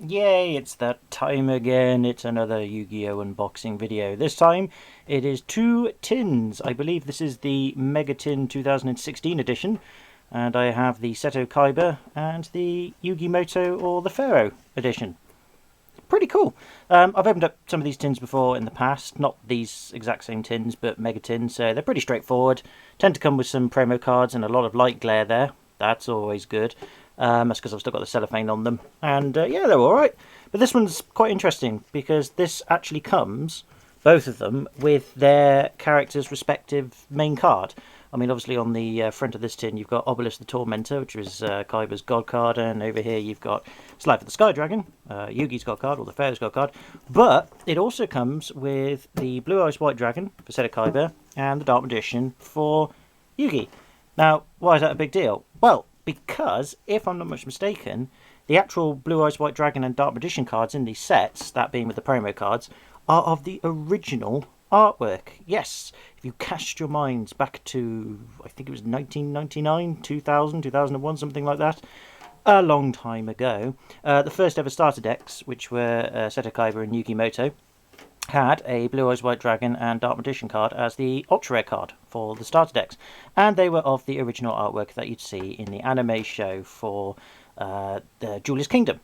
Yay, it's that time again. It's another Yu-Gi-Oh! Unboxing video. This time it is two tins. I believe this is the Mega Tin 2016 edition. And I have the Seto Kaiba and the Yu-Gi-Moto or the Pharaoh edition. Pretty cool. I've opened up some of these tins before in the past. Not these exact same tins, but Mega Tins. So they're pretty straightforward. Tend to come with some promo cards and a lot of light glare there. That's always good. That's because I've still got the cellophane on them. And yeah, they're alright. But this one's quite interesting because this actually comes, both of them, with their character's respective main card. I mean, obviously on the front of this tin you've got Obelisk the Tormentor, which was Kaiba's god card, and over here you've got Slide for the Sky Dragon, Yugi's god card, or the Pharaoh's god card. But it also comes with the Blue Eyes White Dragon for Seto Kaiba, and the Dark Magician for Yugi. Now, why is that a big deal? Well, because, if I'm not much mistaken, the actual Blue Eyes White Dragon and Dark Magician cards in these sets, that being with the promo cards, are of the original artwork. Yes, if you cast your minds back to, I think it was 1999, 2000, 2001, something like that, a long time ago, the first ever starter decks, which were Seto Kaiba and Yu-Gi-Moto, had a Blue Eyes White Dragon and Dark Magician card as the ultra rare card for the starter decks, and they were of the original artwork that you'd see in the anime show for the Julius Kingdom.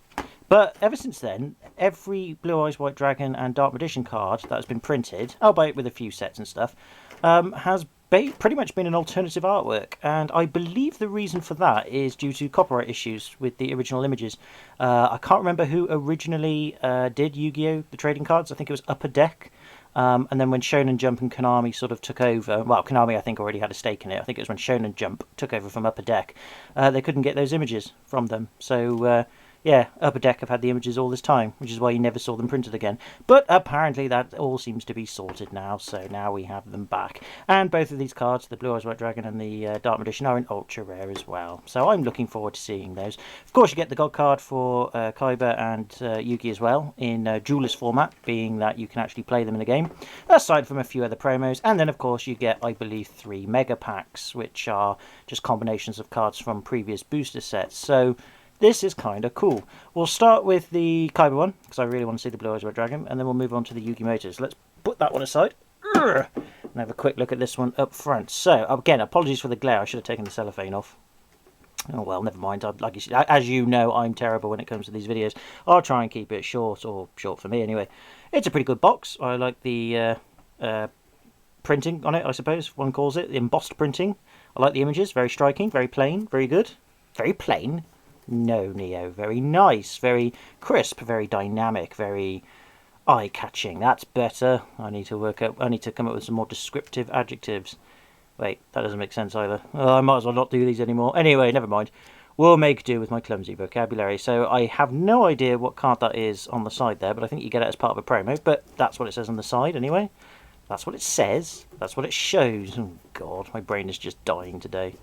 But ever since then, every Blue Eyes White Dragon and Dark Magician card that has been printed, albeit with a few sets and stuff, has pretty much been an alternative artwork, and I believe the reason for that is due to copyright issues with the original images. I can't remember who originally did Yu-Gi-Oh! The trading cards. I think it was Upper Deck. And then when Shonen Jump and Konami sort of took over, well, Konami I think already had a stake in it. I think it was when Shonen Jump took over from Upper Deck. They couldn't get those images from them. So yeah, Upper Deck have had the images all this time, which is why you never saw them printed again. But apparently that all seems to be sorted now, so now we have them back. And both of these cards, the Blue Eyes White Dragon and the Dark Magician, are in ultra rare as well. So I'm looking forward to seeing those. Of course, you get the God card for Kaiba and Yugi as well, in duelist format, being that you can actually play them in the game, aside from a few other promos. And then, of course, you get, I believe, 3 Mega Packs, which are just combinations of cards from previous booster sets. So this is kind of cool. We'll start with the Kaiba one, because I really want to see the Blue Eyes White Dragon, and then we'll move on to the Yu-Gi-Moto. So let's put that one aside and have a quick look at this one up front. So, again, apologies for the glare. I should have taken the cellophane off. Oh well, never mind. Like as you know, I'm terrible when it comes to these videos. I'll try and keep it short, or short for me anyway. It's a pretty good box. I like the printing on it, I suppose one calls it. The embossed printing. I like the images. Very striking, very plain, very good. Very plain? No, Neo. Very nice, very crisp, very dynamic, very eye-catching. That's better. I need to come up with some more descriptive adjectives. Wait, that doesn't make sense either. Oh, I might as well not do these anymore. Anyway, never mind. We'll make do with my clumsy vocabulary. So I have no idea what card that is on the side there, but I think you get it as part of a promo. But that's what it says on the side anyway. That's what it says. That's what it shows. Oh, God, my brain is just dying today.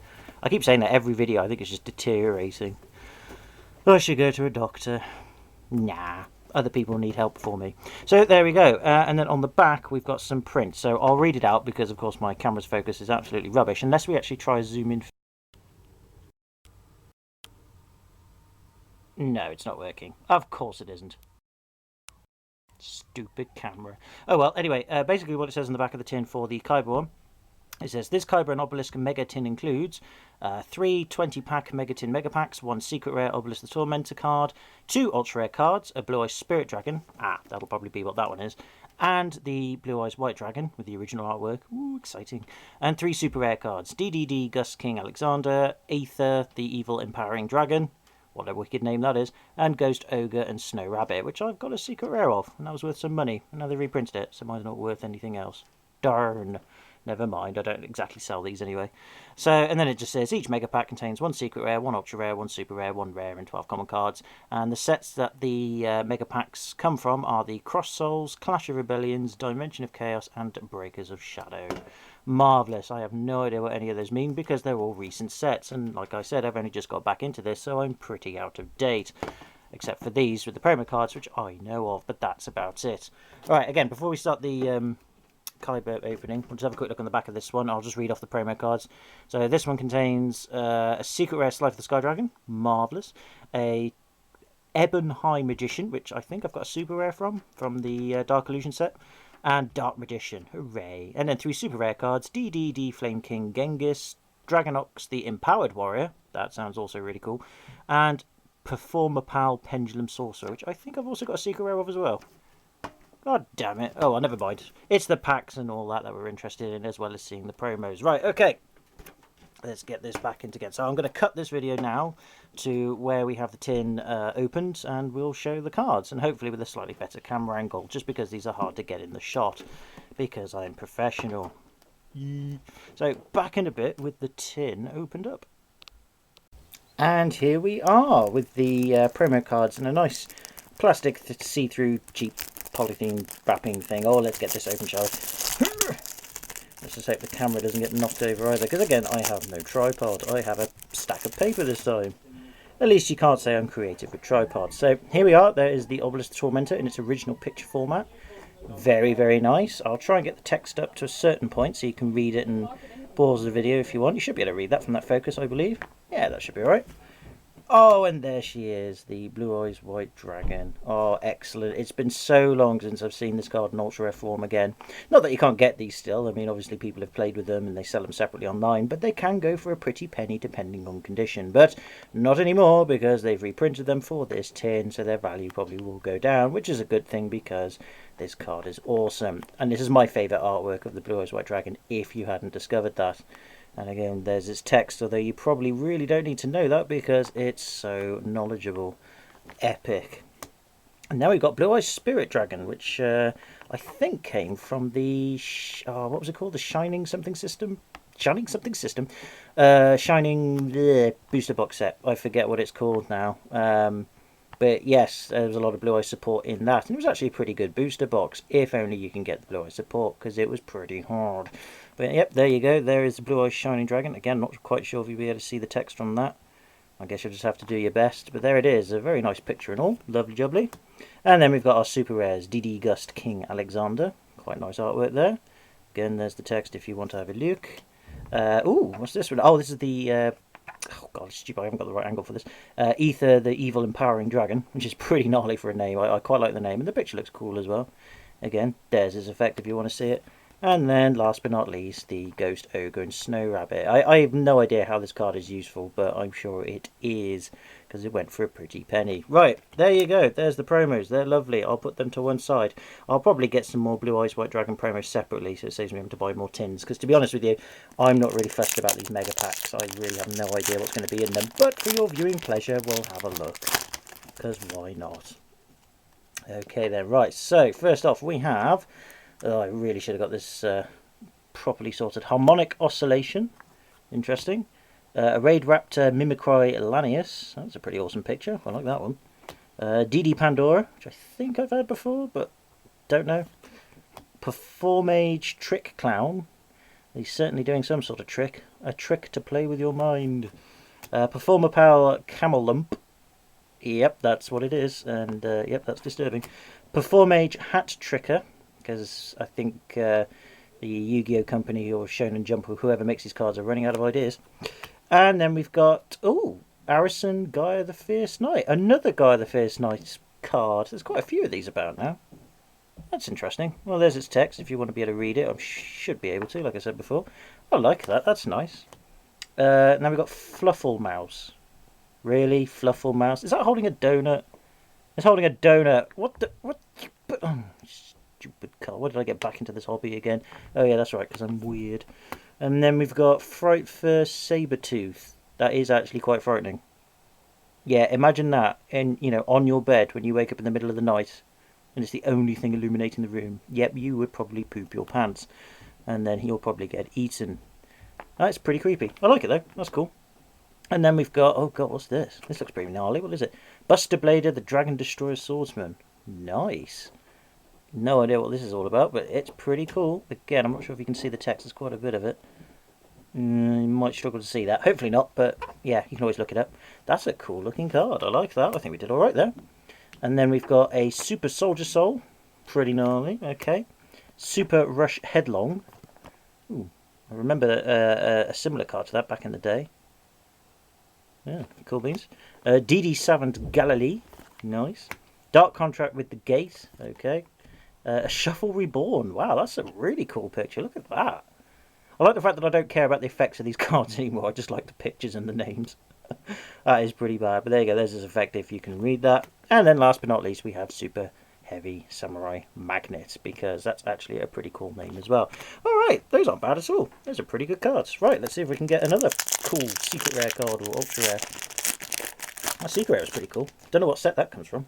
I keep saying that every video. I think it's just deteriorating. I should go to a doctor. Nah, other people need help for me. So there we go. And then on the back, we've got some print. So I'll read it out because, of course, my camera's focus is absolutely rubbish. Unless we actually try zoom in. No, it's not working. Of course it isn't. Stupid camera. Oh, well, anyway, basically what it says on the back of the tin for the Kaiba one. It says, this Kaiba and Obelisk Mega Tin includes 3 20-pack Mega Tin Mega Packs, 1 Secret Rare Obelisk the Tormentor card, 2 Ultra Rare cards, a Blue Eyes Spirit Dragon, that'll probably be what that one is, and the Blue Eyes White Dragon with the original artwork, ooh, exciting, and 3 Super Rare cards, DDD Gus King Alexander, Aether, the Evil Empowering Dragon, what a wicked name that is, and Ghost Ogre and Snow Rabbit, which I've got a Secret Rare of, and that was worth some money, and now they reprinted it, so mine's not worth anything else. Darn. Never mind, I don't exactly sell these anyway. So, and then it just says each Mega Pack contains 1 Secret Rare, 1 Ultra Rare, 1 Super Rare, 1 Rare, and 12 Common cards. And the sets that the Mega Packs come from are the Cross Souls, Clash of Rebellions, Dimension of Chaos, and Breakers of Shadow. Marvellous. I have no idea what any of those mean because they're all recent sets. And like I said, I've only just got back into this, so I'm pretty out of date. Except for these with the promo cards, which I know of, but that's about it. Alright, again, before we start the Kaiba opening. We'll just have a quick look on the back of this one. I'll just read off the promo cards. So this one contains a Secret Rare Slide for the Sky Dragon. Marvellous. A Ebon High Magician, which I think I've got a super rare from the Dark Illusion set, and Dark Magician, hooray! And then 3 super rare cards: DDD Flame King Genghis, Dragonox the Empowered Warrior, that sounds also really cool, and Performapal Pendulum Sorcerer, which I think I've also got a secret rare of as well. God damn it. Oh, well, never mind. It's the packs and all that we're interested in, as well as seeing the promos. Right, okay. Let's get this back into again. So I'm going to cut this video now to where we have the tin opened, and we'll show the cards, and hopefully with a slightly better camera angle, just because these are hard to get in the shot, because I'm professional. So back in a bit with the tin opened up. And here we are with the promo cards and a nice plastic see-through cheap polythene wrapping thing. Oh, let's get this open, shall we? Let's just hope the camera doesn't get knocked over either, because again, I have no tripod. I have a stack of paper this time. At least you can't say I'm creative with tripods. So here we are. There is the Obelisk Tormentor in its original picture format. Very, very nice. I'll try and get the text up to a certain point so you can read it and pause the video if you want. You should be able to read that from that focus, I believe. Yeah, that should be alright. Oh, and there she is, the Blue Eyes White Dragon. Oh, excellent. It's been so long since I've seen this card in ultra rare form again. Not that you can't get these still. I mean, obviously people have played with them and they sell them separately online, but they can go for a pretty penny depending on condition. But not anymore, because they've reprinted them for this tin, so their value probably will go down, which is a good thing because this card is awesome. And this is my favourite artwork of the Blue Eyes White Dragon, if you hadn't discovered that. And again, there's its text, although you probably really don't need to know that because it's so knowledgeable. Epic. And now we've got Blue Eyes Spirit Dragon, which I think came from the... what was it called? The Shining something system? Shining something system? Shining booster box set. I forget what it's called now. But yes, there was a lot of Blue Eyes support in that. And it was actually a pretty good booster box, if only you can get the Blue Eyes support, because it was pretty hard. But yep, there you go. There is the Blue Eyes Shining Dragon. Again, not quite sure if you'll be able to see the text on that. I guess you'll just have to do your best. But there it is. A very nice picture and all. Lovely jubbly. And then we've got our super rares. DD Gust King Alexander. Quite nice artwork there. Again, there's the text if you want to have a look. Ooh, what's this one? Oh, this is the... oh god, it's stupid, I haven't got the right angle for this. Ether, the Evil Empowering Dragon, which is pretty gnarly for a name. I quite like the name, and the picture looks cool as well. Again, there's his effect if you want to see it. And then, last but not least, the Ghost Ogre and Snow Rabbit. I have no idea how this card is useful, but I'm sure it is, because it went for a pretty penny. Right, there you go. There's the promos. They're lovely. I'll put them to one side. I'll probably get some more Blue Eyes White Dragon promos separately, so it saves me having to buy more tins. Because to be honest with you, I'm not really fussed about these mega packs. I really have no idea what's going to be in them. But for your viewing pleasure, we'll have a look. Because why not? Okay then, right. So, first off, we have... Oh, I really should have got this properly sorted. Harmonic Oscillation. Interesting. Arrayed Raptor Mimicry Lanius. That's a pretty awesome picture. I like that one. DD Pandora, which I think I've had before, but don't know. Performage Trick Clown. He's certainly doing some sort of trick. A trick to play with your mind. Performapal Camel Lump. Yep, that's what it is. And yep, that's disturbing. Performage Hat Tricker. Because I think the Yu-Gi-Oh company or Shonen Jump or whoever makes these cards are running out of ideas. And then we've got, Arison, Gaia the Fierce Knight. Another Gaia the Fierce Knight card. There's quite a few of these about now. That's interesting. Well, there's its text if you want to be able to read it. I should be able to, like I said before. I like that. That's nice. Now we've got Fluffle Mouse. Really? Fluffle Mouse? Is that holding a donut? It's holding a donut. What the... What? Oh, stupid card. Why did I get back into this hobby again? Oh yeah, that's right, because I'm weird. And then we've got Frightfur Sabertooth. That is actually quite frightening. Yeah, imagine that, and on your bed when you wake up in the middle of the night, and it's the only thing illuminating the room. Yep, you would probably poop your pants, and then he'll probably get eaten. That's pretty creepy. I like it though. That's cool. And then we've got, oh god, what's this? This looks pretty gnarly. What is it? Buster Blader, the Dragon Destroyer Swordsman. Nice. No idea what this is all about, but it's pretty cool. Again, I'm not sure if you can see the text. There's quite a bit of it. You might struggle to see that. Hopefully not, but yeah, you can always look it up. That's a cool looking card. I like that. I think we did alright there. And then we've got a Super Soldier Soul. Pretty gnarly. Okay. Super Rush Headlong. Ooh, I remember a similar card to that back in the day. Yeah, cool beans. DD Savant Galilee. Nice. Dark Contract with the Gate. Okay. A Shuffle Reborn. Wow, that's a really cool picture. Look at that. I like the fact that I don't care about the effects of these cards anymore. I just like the pictures and the names. That is pretty bad. But there you go. There's his effect if you can read that. And then last but not least, we have Super Heavy Samurai Magnet, because that's actually a pretty cool name as well. Alright, those aren't bad at all. Those are pretty good cards. Right, let's see if we can get another cool secret rare card or ultra rare. That secret rare is pretty cool. Don't know what set that comes from.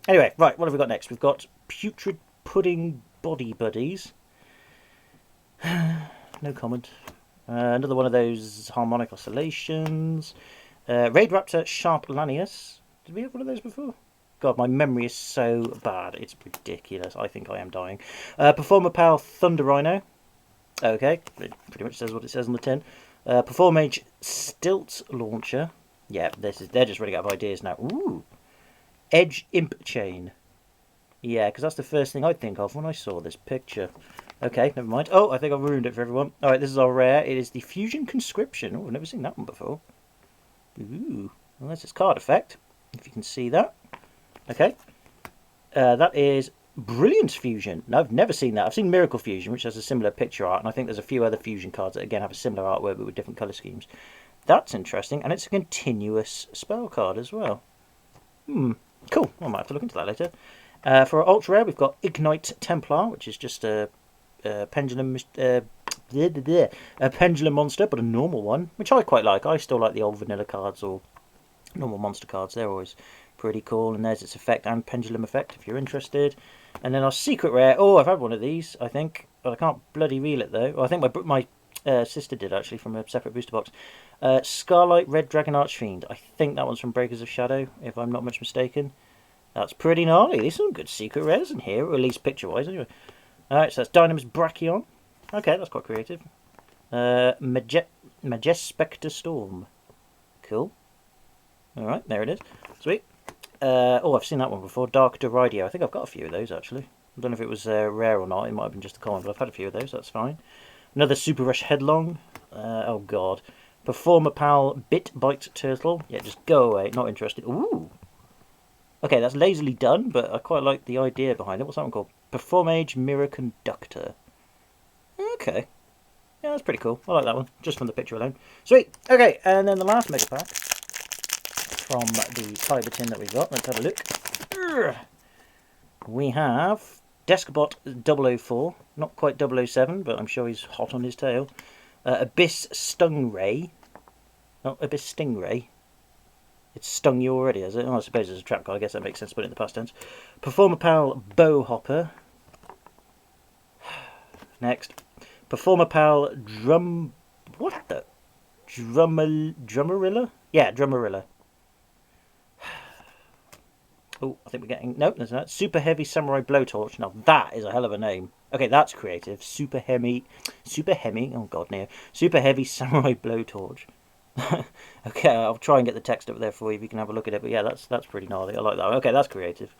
Anyway, right, what have we got next? We've got Putrid Pudding Body Buddies. No comment. Another one of those harmonic oscillations. Raid Raptor Sharp Lanius. Did we have one of those before? God, my memory is so bad. It's ridiculous. I think I am dying. Performer Pal Thunder Rhino. Okay, it pretty much says what it says on the tin. Performage Stilt Launcher. Yeah, they're just running out of ideas now. Ooh. Edge Imp Chain. Yeah, because that's the first thing I'd think of when I saw this picture. Okay, never mind. Oh, I think I've ruined it for everyone. Alright, this is our rare. It is the Fusion Conscription. Oh, I've never seen that one before. Ooh. Well, that's its card effect, if you can see that. Okay. That is Brilliant Fusion. No, I've never seen that. I've seen Miracle Fusion, which has a similar picture art, and I think there's a few other fusion cards that, again, have a similar artwork, but with different colour schemes. That's interesting, and it's a continuous spell card as well. Cool. I might have to look into that later. For our ultra rare, we've got Ignite Templar, which is just a pendulum, a pendulum monster, but a normal one, which I quite like. I still like the old vanilla cards or normal monster cards. They're always pretty cool. And there's its effect and pendulum effect, if you're interested. And then our secret rare. Oh, I've had one of these, I think, but I can't bloody reel it though. I think my sister did actually from a separate booster box. Scarlight Red Dragon Archfiend. I think that one's from Breakers of Shadow, if I'm not much mistaken. That's pretty gnarly. There's some good secret rares in here, or at least picture-wise anyway. Alright, so that's Dynamis Brachion. Okay, that's quite creative. Majespector Storm. Cool. Alright, there it is. Sweet. Oh, I've seen that one before. Dark Deridio. I think I've got a few of those, actually. I don't know if it was rare or not. It might have been just a common, but I've had a few of those. That's fine. Another Super Rush Headlong. Oh, God. Performer Pal Bit Bite Turtle. Yeah, just go away. Not interested. Ooh. Okay, that's lazily done, but I quite like the idea behind it. What's that one called? Performage Mirror Conductor. Okay. Yeah, that's pretty cool. I like that one, just from the picture alone. Sweet. Okay, and then the last mega pack from the Kaiba tin that we've got. Let's have a look. We have Deskbot 004. Not quite 007, but I'm sure he's hot on his tail. Abyss Stingray. Oh, Abyss Stingray. It's stung you already, has it? Oh, I suppose it's a trap card. I guess that makes sense to put it in the past tense. Performer Pal Bowhopper. Next. Performer Pal Drum... What the... Drummerilla? Yeah, Drummerilla. Oh, I think we're getting... Nope, there's not. Super Heavy Samurai Blowtorch. Now, that is a hell of a name. Okay, that's creative. Super Heavy... Oh, God, no. Super Heavy Samurai Blowtorch. Okay, I'll try and get the text up there for you if you can have a look at it. But yeah, that's pretty gnarly. I like that. Okay, that's creative.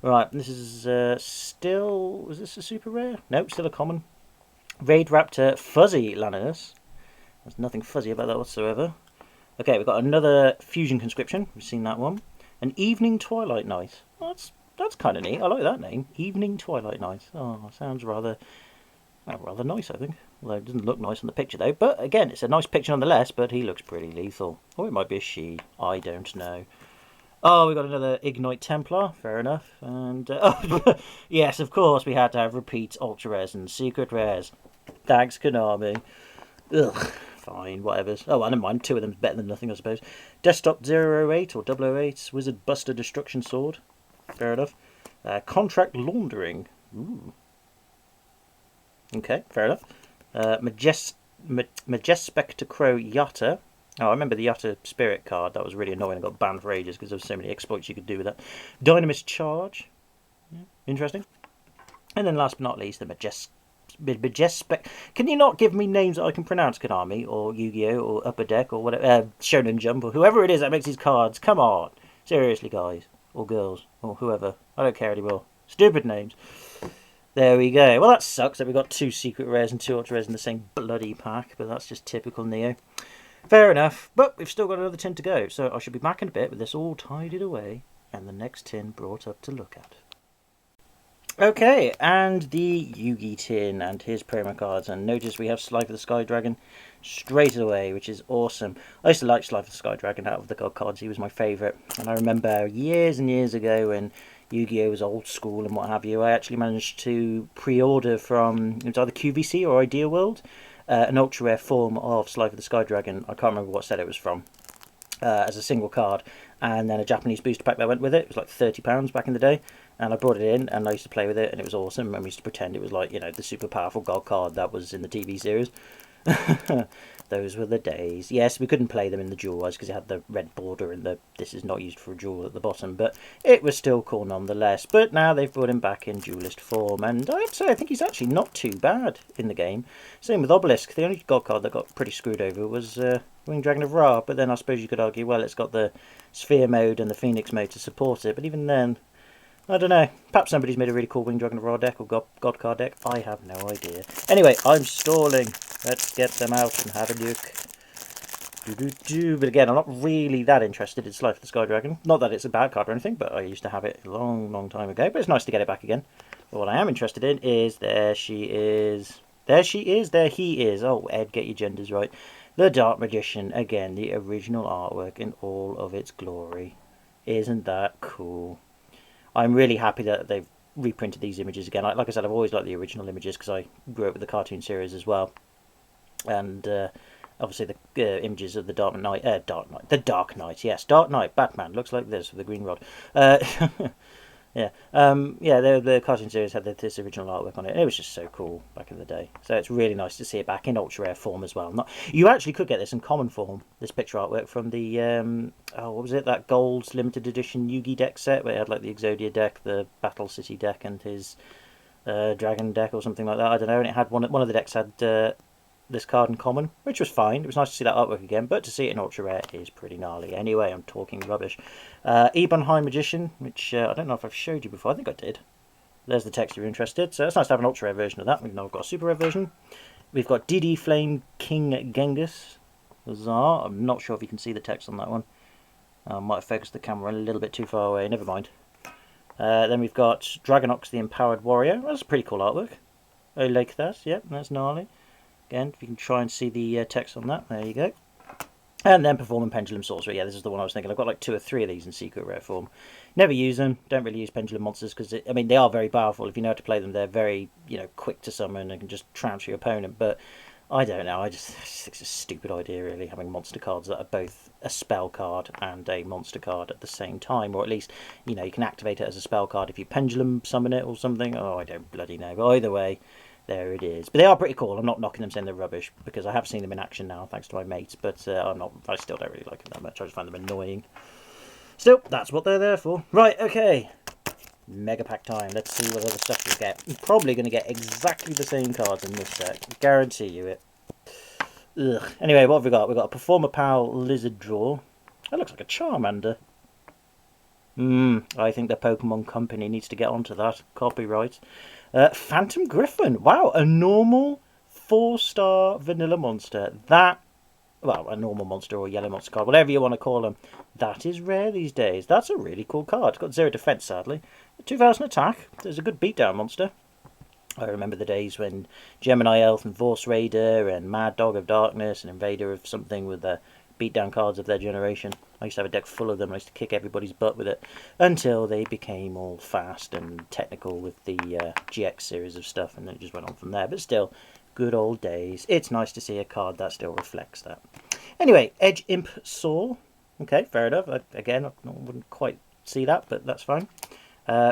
Right, this is still... Was this a super rare? Nope, still a common. Raid Raptor Fuzzy Lanius. There's nothing fuzzy about that whatsoever. Okay, we've got another Fusion Conscription. We've seen that one. An Evening Twilight Night. Well, that's kind of neat. I like that name. Evening Twilight Night. Oh, sounds rather nice, I think. Although it doesn't look nice on the picture, though. But again, it's a nice picture nonetheless, but he looks pretty lethal. Or it might be a she. I don't know. Oh, we've got another Ignite Templar. Fair enough. And, oh, yes, of course, we had to have repeats, ultra rares, and secret rares. Thanks, Konami. Ugh, fine, whatever. Oh, I don't mind. Two of them's better than nothing, I suppose. Desktop 008 or 008. Wizard Buster Destruction Sword. Fair enough. Contract Laundering. Ooh. Okay, fair enough. Majespector Crow Yatta. Oh, I remember the Yatta Spirit card. That was really annoying. I got banned for ages because there were so many exploits you could do with that. Dynamis Charge. Yeah, interesting. And then last but not least, the Majespec. Can you not give me names that I can pronounce, Konami, or Yu-Gi-Oh, or Upper Deck, or whatever, Shonen Jump, or whoever it is that makes these cards? Come on. Seriously, guys. Or girls. Or whoever. I don't care anymore. Stupid names. There we go. Well, that sucks that we got two secret rares and two ultra rares in the same bloody pack, but that's just typical Neo. Fair enough, but we've still got another tin to go, so I should be back in a bit with this all tidied away. and the next tin brought up to look at. Okay, and the Yugi tin and his promo cards, and notice we have Slife of the Sky Dragon straight away, which is awesome. I used to like Slife of the Sky Dragon out of the god cards. He was my favourite, and I remember years and years ago when Yu-Gi-Oh was old school and what have you, I actually managed to pre-order from, it was either QVC or Idea World, an ultra rare form of Slife of the Sky Dragon. I can't remember what set it was from, as a single card, and then a Japanese booster pack that went with it. It was like £30 back in the day, and I brought it in and I used to play with it, and it was awesome. And we used to pretend it was like, you know, the super powerful god card that was in the TV series. Those were the days. Yes, we couldn't play them in the jewel wise because it had the red border and the "this is not used for a jewel" at the bottom, but it was still cool nonetheless. But now they've brought him back in duelist form, and I have to say I think he's actually not too bad in the game. Same with Obelisk. The only god card that got pretty screwed over was Winged Dragon of Ra, but then I suppose you could argue, well, it's got the Sphere mode and the Phoenix mode to support it, but even then, I don't know. Perhaps somebody's made a really cool Winged Dragon of Ra deck or God card deck. I have no idea. Anyway, I'm stalling. Let's get them out and have a look. But again, I'm not really that interested in Slife of the Sky Dragon. Not that it's a bad card or anything, but I used to have it a long, long time ago. But it's nice to get it back again. But what I am interested in is, there she is. There she is. There he is. Oh, Ed, get your genders right. The Dark Magician. Again, the original artwork in all of its glory. Isn't that cool? I'm really happy that they've reprinted these images again. Like I said, I've always liked the original images because I grew up with the cartoon series as well. And obviously the images of the Dark Knight, the Dark Knight, yes, Dark Knight, Batman, looks like this with the green rod. Yeah, the cartoon series had this original artwork on it, and it was just so cool back in the day. So it's really nice to see it back in ultra rare form as well. You actually could get this in common form, this picture artwork from the what was it? That gold limited edition Yugi deck set where it had like the Exodia deck, the Battle City deck, and his Dragon deck or something like that. I don't know. And it had one of the decks had this card in common, which was fine. It was nice to see that artwork again, but to see it in ultra rare is pretty gnarly. Anyway, I'm talking rubbish. Ebon High Magician, which I don't know if I've showed you before. I think I did. There's the text if you're interested. So it's nice to have an ultra rare version of that. We've now got a super rare version. We've got DD Flame King Genghis. Bizarre. I'm not sure if you can see the text on that one. I might have focused the camera a little bit too far away. Never mind. Then we've got Dragonox the Empowered Warrior. That's a pretty cool artwork. I like that. Yep, that's gnarly. Again, if you can try and see the text on that, there you go. And then Performing Pendulum Sorcerer. Yeah, this is the one I was thinking. I've got like 2 or 3 of these in secret rare form. Never use them. Don't really use Pendulum Monsters because, I mean, they are very powerful. If you know how to play them, they're very, quick to summon and can just trounce your opponent. But I don't know. I just think it's a stupid idea, really, having monster cards that are both a spell card and a monster card at the same time. Or at least, you can activate it as a spell card if you Pendulum summon it or something. Oh, I don't bloody know. But either way, there it is. But they are pretty cool. I'm not knocking them saying they're rubbish because I have seen them in action now, thanks to my mates. But I still don't really like them that much. I just find them annoying. Still, that's what they're there for. Right, okay. Mega pack time. Let's see what other stuff we get. I'm probably going to get exactly the same cards in this set. Guarantee you it. Ugh. Anyway, what have we got? We've got a Performer Pal Lizard Draw. That looks like a Charmander. I think the Pokemon Company needs to get onto that. Copyright. Phantom Griffin. Wow, a normal 4-star vanilla monster. A normal monster or yellow monster card, whatever you want to call them. That is rare these days. That's a really cool card. It's got 0 defense, sadly. 2000 attack. There's a good beatdown monster. I remember the days when Gemini Elf and Vorse Raider and Mad Dog of Darkness and Invader of something with the beatdown cards of their generation. I used to have a deck full of them. I used to kick everybody's butt with it until they became all fast and technical with the GX series of stuff, and then it just went on from there. But still, good old days. It's nice to see a card that still reflects that. Anyway, Edge Imp Saw. Okay, fair enough. Again, I wouldn't quite see that, but that's fine.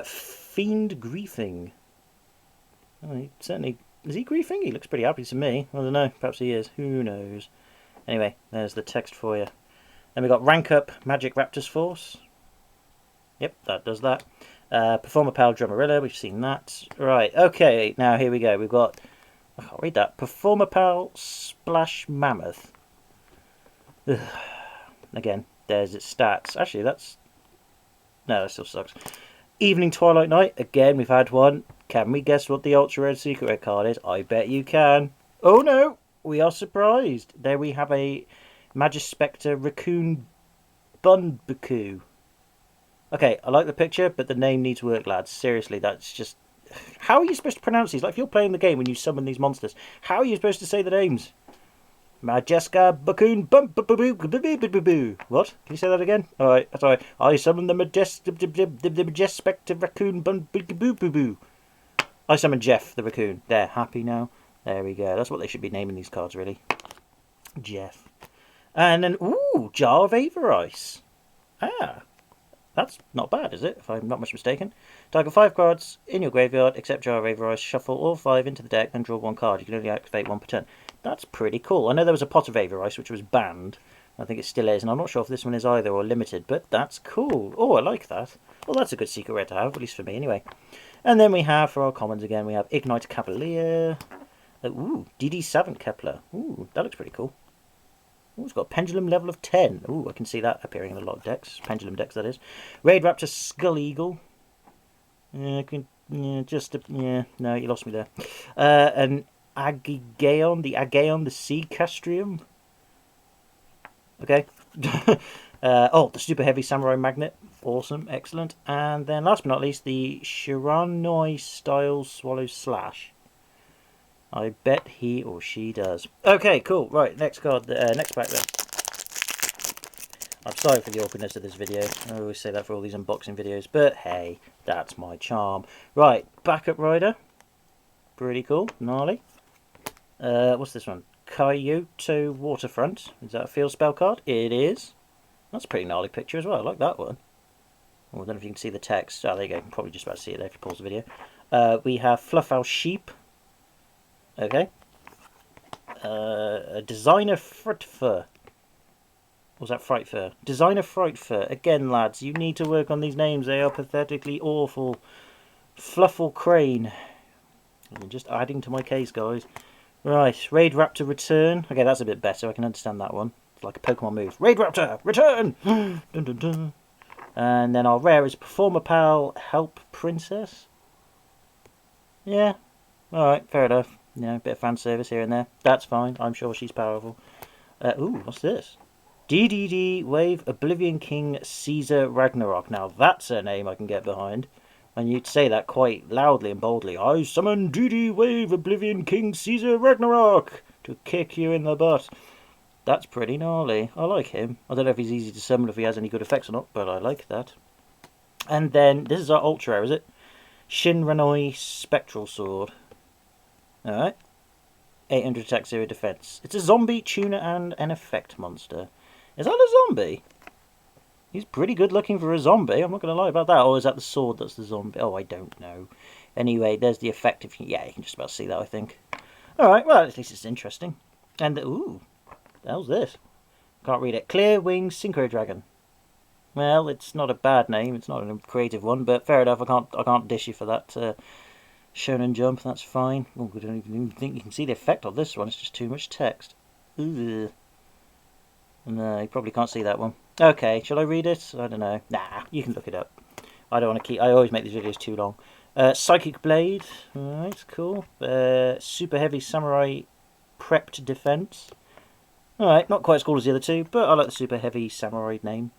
Fiend Griefing. Oh, certainly, is he griefing? He looks pretty happy to me. I don't know. Perhaps he is. Who knows? Anyway, there's the text for you. Then we've got Rank Up Magic Raptor's Force. Yep, that does that. Performer Pal Drummerilla, we've seen that. Right, okay, now here we go. We've got, I can't read that. Performer Pal Splash Mammoth. Ugh. Again, there's its stats. Actually, no, that still sucks. Evening Twilight Night. Again, we've had one. Can we guess what the Ultra Red Secret Red card is? I bet you can. Oh no! We are surprised. There we have a Magispector Raccoon Bunbuku. Okay, I like the picture, but the name needs work, lads. Seriously, that's just... How are you supposed to pronounce these? Like, if you're playing the game when you summon these monsters, how are you supposed to say the names? Majeska Bakun Bump Boo. What? Can you say that again? Alright, sorry. I summon the Majestic Raccoon Bump Boo Boo. I summon Jeff the raccoon. There, happy now. There we go. That's what they should be naming these cards, really. Jeff. And then, ooh, Jar of Aver Ice. Ah, that's not bad, is it? If I'm not much mistaken. Target 5 cards in your graveyard, except Jar of Aver Ice. Shuffle all 5 into the deck and draw 1 card. You can only activate 1 per turn. That's pretty cool. I know there was a Pot of Aver Ice, which was banned. I think it still is, and I'm not sure if this one is either or limited, but that's cool. Oh, I like that. Well, that's a good secret rare to have, at least for me, anyway. And then we have, for our commons again, we have Ignite Cavalier. Ooh, DD Savant Kepler. Ooh, that looks pretty cool. Ooh, it's got a pendulum level of 10. Ooh, I can see that appearing in a lot of decks. Pendulum decks, that is. Raid Raptor Skull Eagle. No, you lost me there. And Agaeon, the Sea Castrium. Okay. The Super Heavy Samurai Magnet. Awesome, excellent. And then last but not least, the Shiranoi Style Swallow Slash. I bet he or she does. Okay, cool. Right, next card, next pack then. I'm sorry for the awkwardness of this video. I always say that for all these unboxing videos, but hey, that's my charm. Right, Backup Rider. Pretty cool, gnarly. What's this one? Kyoto Waterfront. Is that a field spell card? It is. That's a pretty gnarly picture as well. I like that one. Oh, I don't know if you can see the text. Oh, there you go. You can probably just about to see it there if you pause the video. We have Fluffal Sheep. Okay. A Designer Fright Fur. Was that Fright Fur? Designer Fright Fur. Again, lads, you need to work on these names. They are pathetically awful. Fluffle Crane. I'm just adding to my case, guys. Right, Raid Raptor Return. Okay, that's a bit better. I can understand that one. It's like a Pokemon move. Raid Raptor Return! Dun, dun, dun. And then our rare is Performer Pal Help Princess. Yeah. Alright, fair enough. Yeah, a bit of fan service here and there. That's fine. I'm sure she's powerful. Ooh, what's this? DDD Wave Oblivion King Caesar Ragnarok. Now that's a name I can get behind. And you'd say that quite loudly and boldly. I summon DD Wave Oblivion King Caesar Ragnarok to kick you in the butt. That's pretty gnarly. I like him. I don't know if he's easy to summon, if he has any good effects or not, but I like that. And then, this is our ultra rare, is it? Shinranoi Spectral Sword. Alright. 800 attack, 0 defense. It's a zombie, tuner, and an effect monster. Is that a zombie? He's pretty good looking for a zombie, I'm not going to lie about that. Or is that the sword that's the zombie? Oh, I don't know. Anyway, there's the effect. Yeah, you can just about see that, I think. Alright, well, at least it's interesting. And, ooh, the hell's this? Can't read it. Clear Wing Synchro Dragon. Well, it's not a bad name. It's not a creative one, but fair enough. I can't dish you for that. Shonen Jump, that's fine. Oh, I don't even think you can see the effect of this one. It's just too much text. Ugh. No, you probably can't see that one. Okay, shall I read it? I don't know. Nah, you can look it up. I don't want to keep... I always make these videos too long. Psychic Blade. Alright, cool. Super Heavy Samurai Prepped Defense. Alright, not quite as cool as the other two, but I like the Super Heavy Samurai name.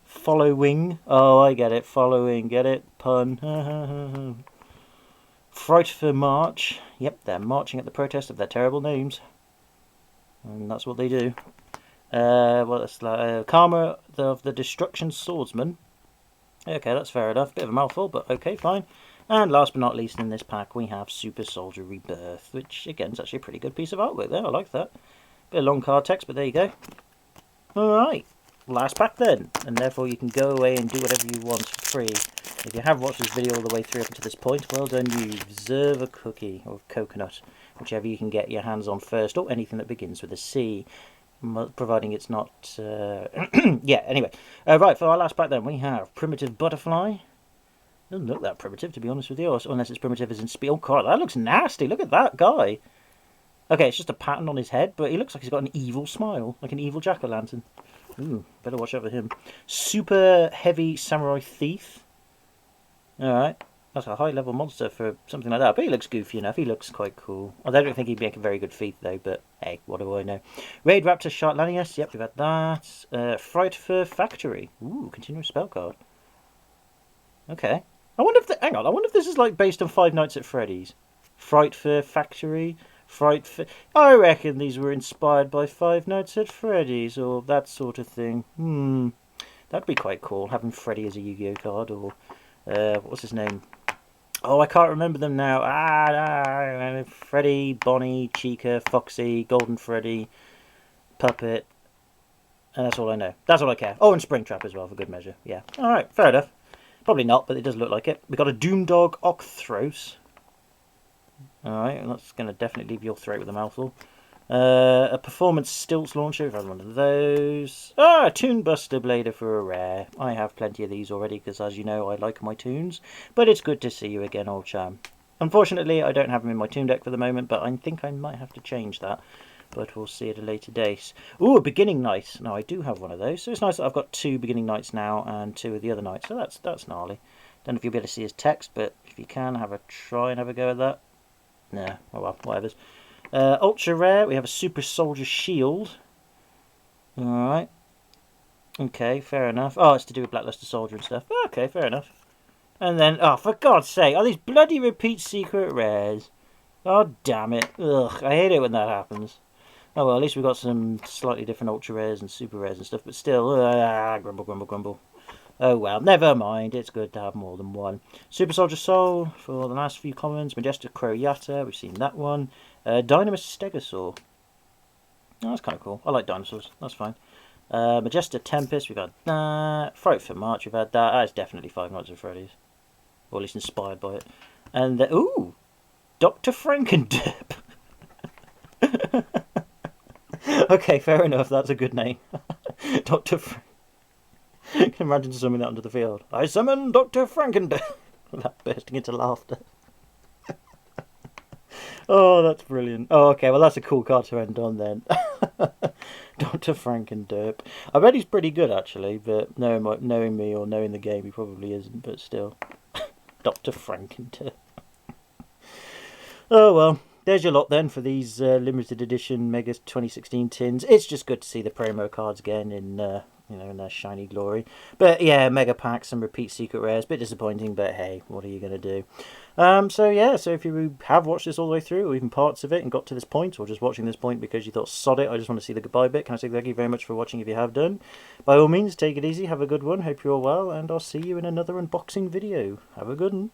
Following. Oh, I get it. Following. Get it? Pun. Fright for March. Yep, they're marching at the protest of their terrible names. And that's what they do. Karma of the Destruction Swordsman. Okay, that's fair enough. Bit of a mouthful, but okay, fine. And last but not least in this pack, we have Super Soldier Rebirth, which, again, is actually a pretty good piece of artwork there. I like that. Bit of long card text, but there you go. Alright, last pack then. And therefore you can go away and do whatever you want for free. If you have watched this video all the way through up to this point, well done you. Deserve a cookie or coconut, whichever you can get your hands on first, or anything that begins with a C. Providing it's not... yeah, anyway. Right, for our last pack then, we have Primitive Butterfly. Doesn't look that primitive, to be honest with you, unless it's primitive as in speed. Oh, God, that looks nasty. Look at that guy. Okay, it's just a pattern on his head, but he looks like he's got an evil smile, like an evil jack-o'-lantern. Ooh, better watch out for him. Super Heavy Samurai Thief. Alright, that's a high-level monster for something like that, but he looks goofy enough. He looks quite cool. I don't think he'd make a very good thief, though, but hey, what do I know. Raid Raptor Shartlanius, yep, we've had that. Fright for Factory. Ooh, continuous spell card. Okay. I wonder if hang on. I wonder if this is like based on Five Nights at Freddy's. Fright Fear Factory. Fright Fear. I reckon these were inspired by Five Nights at Freddy's or that sort of thing. That'd be quite cool. Having Freddy as a Yu-Gi-Oh card, or what's his name? Oh, I can't remember them now. Freddy, Bonnie, Chica, Foxy, Golden Freddy, Puppet. And that's all I know. That's all I care. Oh, and Springtrap as well, for good measure. Yeah. Alright, fair enough. Probably not, but it does look like it. We got a Doomdog Octhros. Alright, that's going to definitely leave your throat with a mouthful. A Performance Stilts Launcher. We've had one of those. A Toon Buster Blader for a rare. I have plenty of these already, because as you know, I like my toons. But it's good to see you again, old chum. Unfortunately, I don't have them in my toon deck for the moment, but I think I might have to change that. But we'll see at a later date. Ooh, a Beginning Night. Now, I do have one of those. So it's nice that I've got 2 Beginning Nights now and 2 of the other nights. So that's gnarly. Don't know if you'll be able to see his text, but if you can, try and have a go at that. Nah, oh well, whatever. Ultra Rare, we have a Super Soldier Shield. Alright. Okay, fair enough. Oh, it's to do with Blackluster Soldier and stuff. Okay, fair enough. And then, oh, for God's sake, are these bloody repeat secret rares? Oh, damn it. Ugh, I hate it when that happens. Oh well, at least we've got some slightly different ultra rares and super rares and stuff, but still, grumble, grumble, grumble. Oh well, never mind, it's good to have more than one. Super Soldier Soul for the last few commons. Majestic Crow Yatta, we've seen that one. Dynamis Stegosaur. Oh, that's kind of cool. I like dinosaurs, that's fine. Majestic Tempest, we've had that. Fright for March, we've had that. That's definitely Five Nights at Freddy's. Or at least inspired by it. And then, ooh! Dr. Frankenderp. Okay, fair enough. That's a good name. Dr. I can imagine summoning that onto the field. I summon Dr. Frankenderp. That bursting into laughter. Oh, that's brilliant. Oh, okay. Well, that's a cool card to end on then. Dr. Frankenderp. I bet he's pretty good actually, but knowing me or knowing the game, he probably isn't. But still, Dr. Frankenderp. Oh well. There's your lot then for these limited edition Mega 2016 tins. It's just good to see the promo cards again in in their shiny glory. But yeah, mega packs and repeat secret rares, bit disappointing, but hey, what are you going to do? So yeah, so if you have watched this all the way through, or even parts of it, and got to this point, or just watching this point because you thought, sod it, I just want to see the goodbye bit, can I say thank you very much for watching if you have done? By all means, take it easy, have a good one, hope you're all well, and I'll see you in another unboxing video. Have a good one.